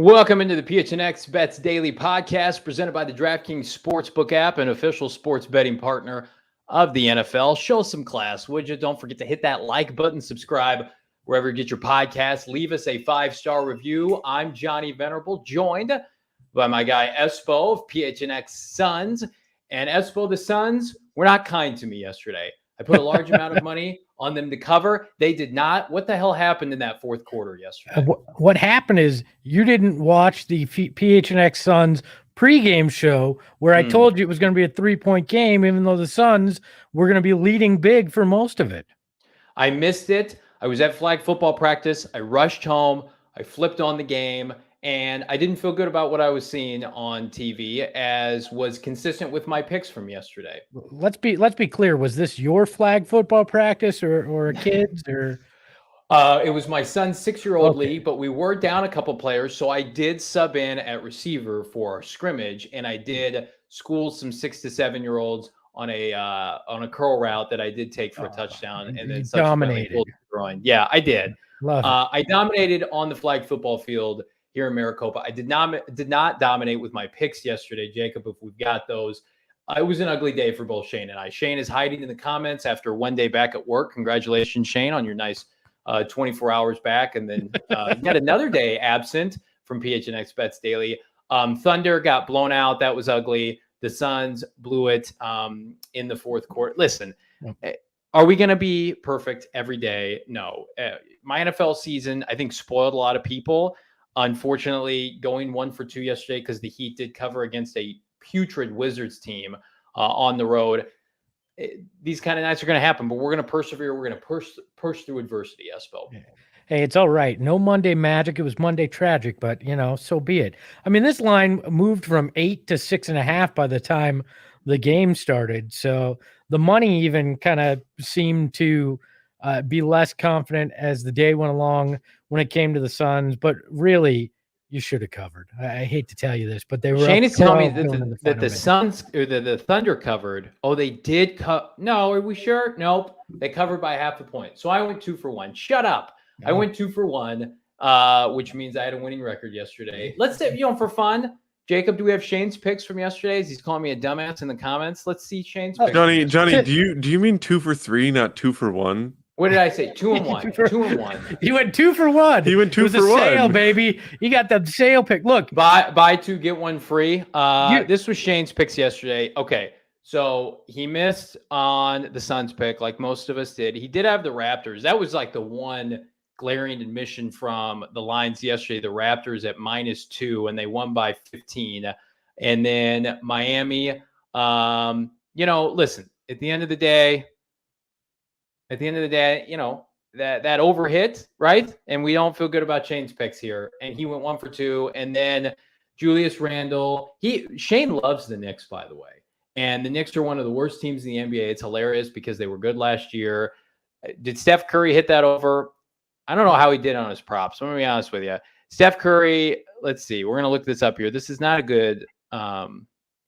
Welcome into the PHNX Bets Daily Podcast presented by the DraftKings Sportsbook app, an official sports betting partner of the NFL. Show some class, would you? Don't forget to hit that like button, subscribe wherever you get your podcast. Leave us a 5-star review. I'm Johnny Venerable, joined by my guy Espo of PHNX Suns. And Espo, the Suns were not kind to me yesterday. I put a large amount of money on them to cover. They did not. What the hell happened in that fourth quarter yesterday? What happened is you didn't watch the PHNX Suns pregame show where I told you it was going to be a 3-point game, even though the Suns were going to be leading big for most of it. I missed it. I was at flag football practice. I rushed home. I flipped on the game. And I didn't feel good about what I was seeing on TV, as was consistent with my picks from yesterday. Let's be clear. Was this your flag football practice or a kid's or? It was my son's 6-year-old league, but we were down a couple players, so I did sub in at receiver for our scrimmage, and I did school some 6 to 7-year-olds on a curl route that I did take for a touchdown, and then dominated. Yeah, I did. Love it. I dominated on the flag football field here in Maricopa. I did not dominate with my picks yesterday, Jacob, if we've got those. It was an ugly day for both Shane and I. Shane is hiding in the comments after one day back at work. Congratulations, Shane, on your nice 24 hours back. And then you got another day absent from PHNX Bets Daily. Thunder got blown out. That was ugly. The Suns blew it in the fourth quarter. Listen, are we going to be perfect every day? No. My NFL season, I think, spoiled a lot of people. Unfortunately, going 1 for 2 yesterday because the Heat did cover against a putrid Wizards team on the road. These kind of nights are going to happen, but we're going to persevere. We're going to push through adversity, Espo. Hey, it's all right. No Monday magic. It was Monday tragic, but, so be it. I mean, this line moved from 8 to 6.5 by the time the game started. So the money even kind of seemed to be less confident as the day went along when it came to the Suns, but really you should have covered. I hate to tell you this, but they were. Shane is telling me that the Suns or the Thunder covered. Oh, they did No, are we sure? Nope. They covered by half a point. So I went 2 for 1. Shut up. No. I went 2 for 1, which means I had a winning record yesterday. Let's say, for fun, Jacob, do we have Shane's picks from yesterday? He's calling me a dumbass in the comments. Let's see Shane's picks. Johnny, do you mean 2 for 3, not 2 for 1? What did I say? 2 and 1. 2 and 1. You went 2 for 1. He went 2 for 1. It was a sale, baby. You got the sale pick. Look, buy 2 get 1 free. This was Shane's picks yesterday. Okay, so he missed on the Suns pick, like most of us did. He did have the Raptors. That was like the one glaring admission from the lines yesterday. The Raptors at -2, and they won by 15. And then Miami. Listen. At the end of the day, that overhit, right? And we don't feel good about Shane's picks here. And he went 1 for 2. And then Julius Randle. Shane loves the Knicks, by the way. And the Knicks are one of the worst teams in the NBA. It's hilarious because they were good last year. Did Steph Curry hit that over? I don't know how he did on his props. I'm going to be honest with you. Steph Curry, let's see. We're going to look this up here. This is not a good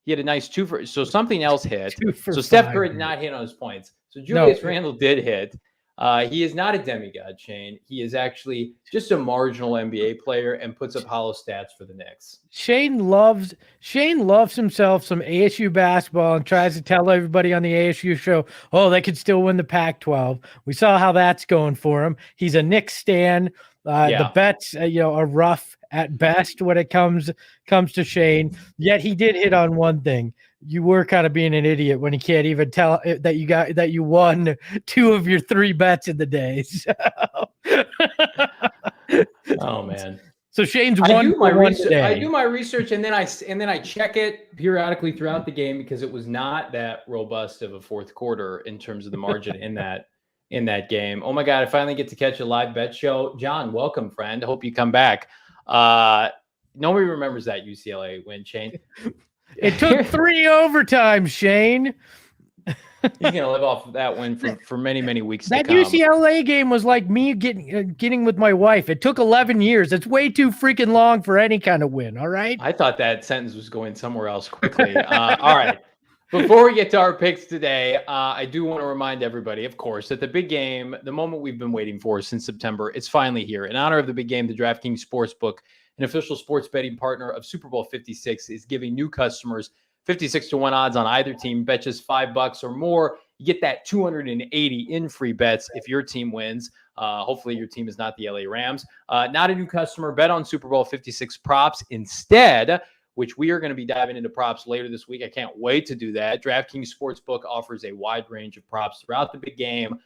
he had a nice 2 for, so something else hit. So Steph Curry did not hit on his points. So Julius Randle did hit. He is not a demigod, Shane. He is actually just a marginal NBA player and puts up hollow stats for the Knicks. Shane loves himself some ASU basketball and tries to tell everybody on the ASU show, oh, they could still win the Pac-12. We saw how that's going for him. He's a Knicks stan. The bets, are rough at best when it comes to Shane. Yet he did hit on one thing. You were kind of being an idiot when he can't even tell that you won 2 of your 3 bets in the day. So. Oh man. So Shane's I do my research and then I check it periodically throughout the game because it was not that robust of a fourth quarter in terms of the margin in that game. Oh my God, I finally get to catch a live bet show. John, welcome, friend. Hope you come back. Nobody remembers that UCLA win, Shane. It took 3 overtimes, Shane. He's going to live off of that win for many, many weeks to come. That UCLA game was like me getting with my wife. It took 11 years. It's way too freaking long for any kind of win, all right? I thought that sentence was going somewhere else quickly. All right. Before we get to our picks today, I do want to remind everybody, of course, that the big game, the moment we've been waiting for since September, it's finally here. In honor of the big game, the DraftKings Sportsbook an official sports betting partner of Super Bowl 56, is giving new customers 56 to 1 odds on either team. Bet just $5 or more. You get that 280 in free bets if your team wins. Hopefully your team is not the LA Rams. Not a new customer. Bet on Super Bowl 56 props instead, which we are going to be diving into props later this week. I can't wait to do that. DraftKings Sportsbook offers a wide range of props throughout the big game.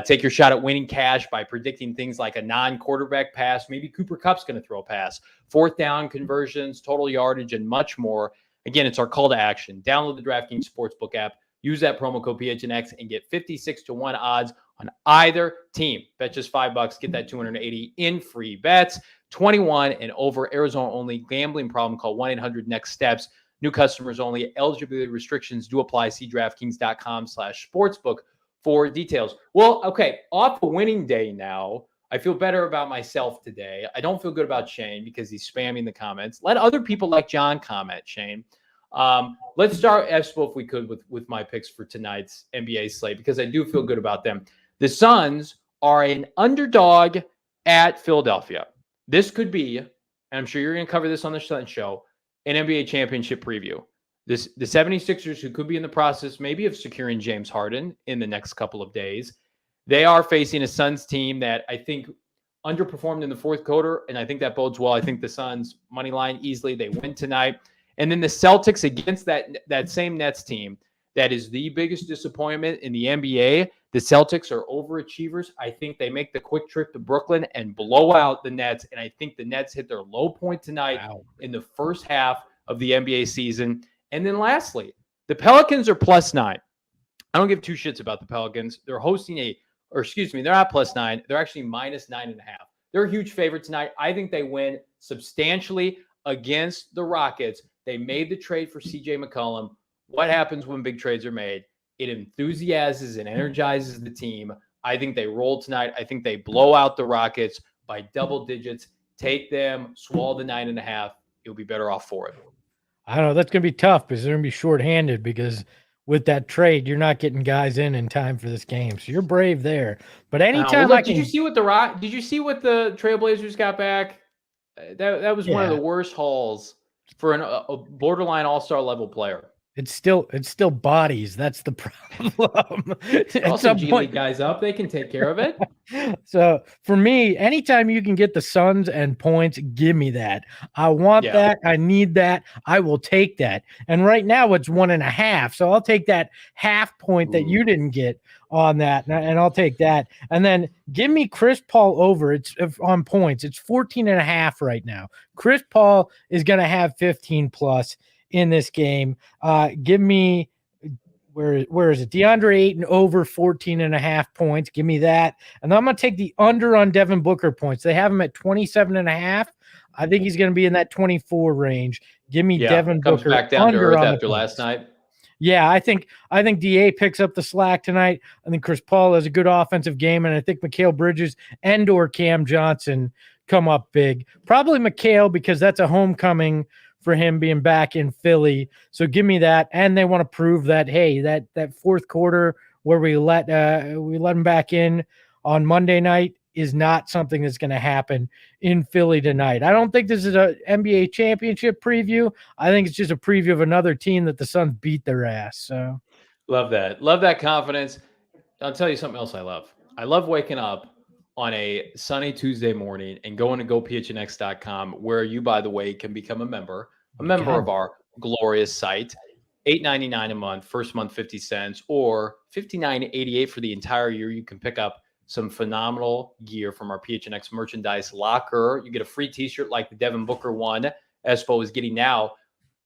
Take your shot at winning cash by predicting things like a non-quarterback pass. Maybe Cooper Kupp's going to throw a pass. Fourth down conversions, total yardage, and much more. Again, it's our call to action. Download the DraftKings Sportsbook app. Use that promo code PHNX and get 56 to 1 odds on either team. Bet just $5. Get that 280 in free bets. 21 and over. Arizona only. Gambling problem. Call 1-800-NEXT-STEPS. New customers only. Eligibility restrictions do apply. See DraftKings.com/sportsbook for details. Well, okay. Off a winning day now. I feel better about myself today. I don't feel good about Shane because he's spamming the comments. Let other people like John comment, Shane. Let's start, Espo, if we could, with my picks for tonight's NBA slate, because I do feel good about them. The Suns are an underdog at Philadelphia. This could be, and I'm sure you're going to cover this on the Sun show, an NBA championship preview. The 76ers, who could be in the process maybe of securing James Harden in the next couple of days, they are facing a Suns team that I think underperformed in the fourth quarter, and I think that bodes well. I think the Suns, money line easily, they win tonight. And then the Celtics against that same Nets team that is the biggest disappointment in the NBA. The Celtics are overachievers. I think they make the quick trip to Brooklyn and blow out the Nets, and I think the Nets hit their low point tonight in the first half of the NBA season. And then lastly, the Pelicans are +9. I don't give two shits about the Pelicans. They're hosting they're not +9. They're actually -9.5. They're a huge favorite tonight. I think they win substantially against the Rockets. They made the trade for CJ McCollum. What happens when big trades are made? It enthusiasms and energizes the team. I think they roll tonight. I think they blow out the Rockets by double digits. Take them, swallow the 9.5. You'll be better off for it. I don't know. That's going to be tough because they're going to be shorthanded because with that trade, you're not getting guys in time for this game. So you're brave there. But anytime did you see what the Trailblazers got back? That was one of the worst hauls for a borderline all-star level player. It's still bodies. That's the problem. Also, G League guys up, they can take care of it. So for me, anytime you can get the Suns and points, give me that. I want that. I need that. I will take that. And right now it's 1.5. So I'll take that half point that you didn't get on that, and I'll take that. And then give me Chris Paul over. It's on points. It's 14.5 right now. Chris Paul is going to have 15 plus in this game. Give me where is it? DeAndre Ayton over 14.5 points. Give me that. And I'm going to take the under on Devin Booker points. They have him at 27.5. I think he's going to be in that 24 range. Give me Devin Booker back down to earth after last night. Yeah, I think DA picks up the slack tonight. I think Chris Paul has a good offensive game, and I think Mikal Bridges and or Cam Johnson come up big. Probably Mikal because that's a homecoming for him being back in Philly. So give me that. And they want to prove that, hey, that fourth quarter where we let him back in on Monday night is not something that's going to happen in Philly tonight. I don't think this is an NBA championship preview. I think it's just a preview of another team that the Suns beat their ass. So love that. Love that confidence. I'll tell you something else I love. I love waking up on a sunny Tuesday morning and going to gophnx.com, where you, by the way, can become a member of our glorious site. $8.99 a month, first month 50 cents, or $59.88 for the entire year. You can pick up some phenomenal gear from our PHNX merchandise locker. You get a free t-shirt like the Devin Booker one Espo is getting now,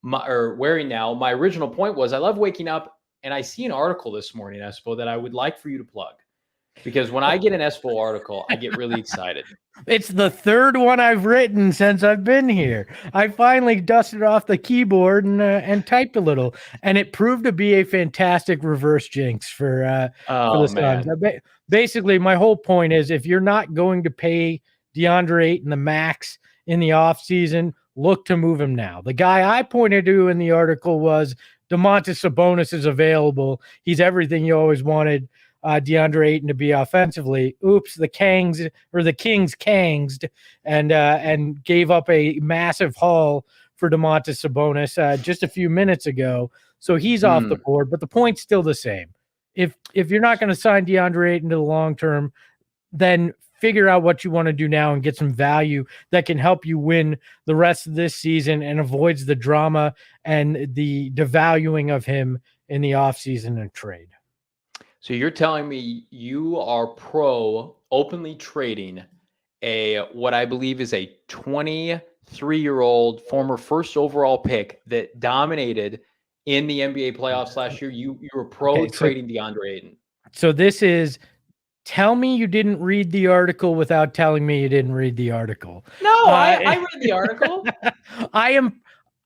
wearing now. My original point was I love waking up and I see an article this morning, Espo, that I would like for you to plug. Because when I get an Espo article, I get really excited. It's the third one I've written since I've been here. I finally dusted off the keyboard and typed a little, and it proved to be a fantastic reverse jinx for the Suns. Basically, my whole point is if you're not going to pay DeAndre Ayton the max in the offseason, look to move him now. The guy I pointed to in the article was Domantas Sabonis is available. He's everything you always wanted. DeAndre Ayton to be offensively. Oops, the Kings kangsed and gave up a massive haul for Domantas Sabonis just a few minutes ago. So he's off the board, but the point's still the same. If you're not going to sign DeAndre Ayton to the long term, then figure out what you want to do now and get some value that can help you win the rest of this season and avoids the drama and the devaluing of him in the offseason and trade. So you're telling me you are pro openly trading what I believe is a 23-year-old former first overall pick that dominated in the NBA playoffs last year. You were pro trading DeAndre Ayton. So this is, tell me you didn't read the article without telling me you didn't read the article. No, I read the article.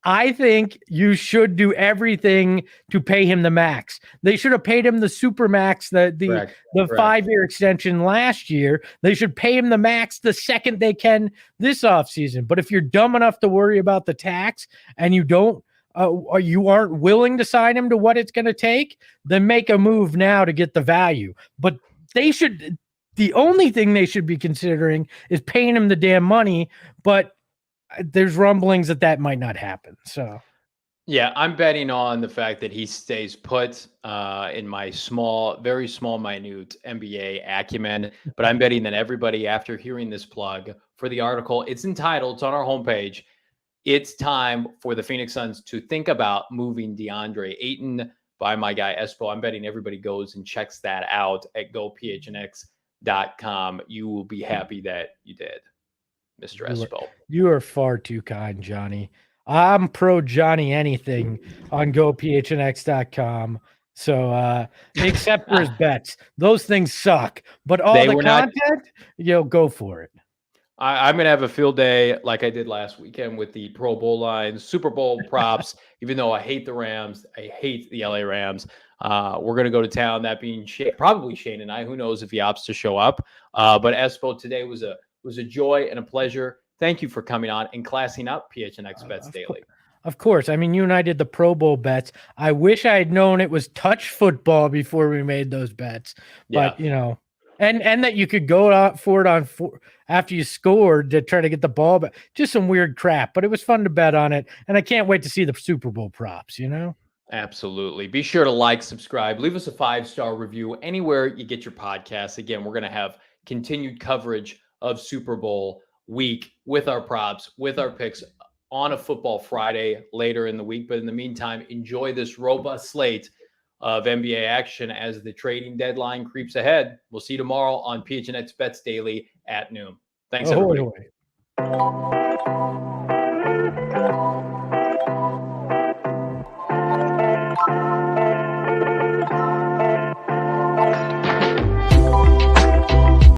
I think you should do everything to pay him the max. They should have paid him the super max, the 5-year extension last year. They should pay him the max the second they can this offseason. But if you're dumb enough to worry about the tax and you don't, you aren't willing to sign him to what it's going to take, then make a move now to get the value. But the only thing they should be considering is paying him the damn money. But there's rumblings that might not happen. So, yeah, I'm betting on the fact that he stays put in my very small, minute NBA acumen. But I'm betting that everybody, after hearing this plug for the article, it's entitled, it's on our homepage, it's time for the Phoenix Suns to think about moving DeAndre Ayton by my guy Espo. I'm betting everybody goes and checks that out at gophnx.com. You will be happy that you did, Mr. Espo. You are far too kind, Johnny. I'm pro Johnny anything on gophnx.com. So except for his bets, those things suck. But all the content, go for it. I'm going to have a field day like I did last weekend with the Pro Bowl lines, Super Bowl props, even though I hate the Rams. I hate the LA Rams. We're going to go to town, that being probably Shane and I. Who knows if he opts to show up. But Espo, today was a joy and a pleasure. Thank you for coming on and classing up PHNX Bets Daily. Of course. I mean, you and I did the Pro Bowl bets. I wish I had known it was touch football before we made those bets. But, and that you could go out for it after you scored to try to get the ball back. Just some weird crap. But it was fun to bet on it. And I can't wait to see the Super Bowl props, Absolutely. Be sure to like, subscribe, leave us a 5-star review anywhere you get your podcasts. Again, we're going to have continued coverage of Super Bowl week with our props, with our picks on a Football Friday later in the week. But in the meantime, enjoy this robust slate of NBA action as the trading deadline creeps ahead. We'll see you tomorrow on PHNX Bets Daily at noon. Thanks, everybody.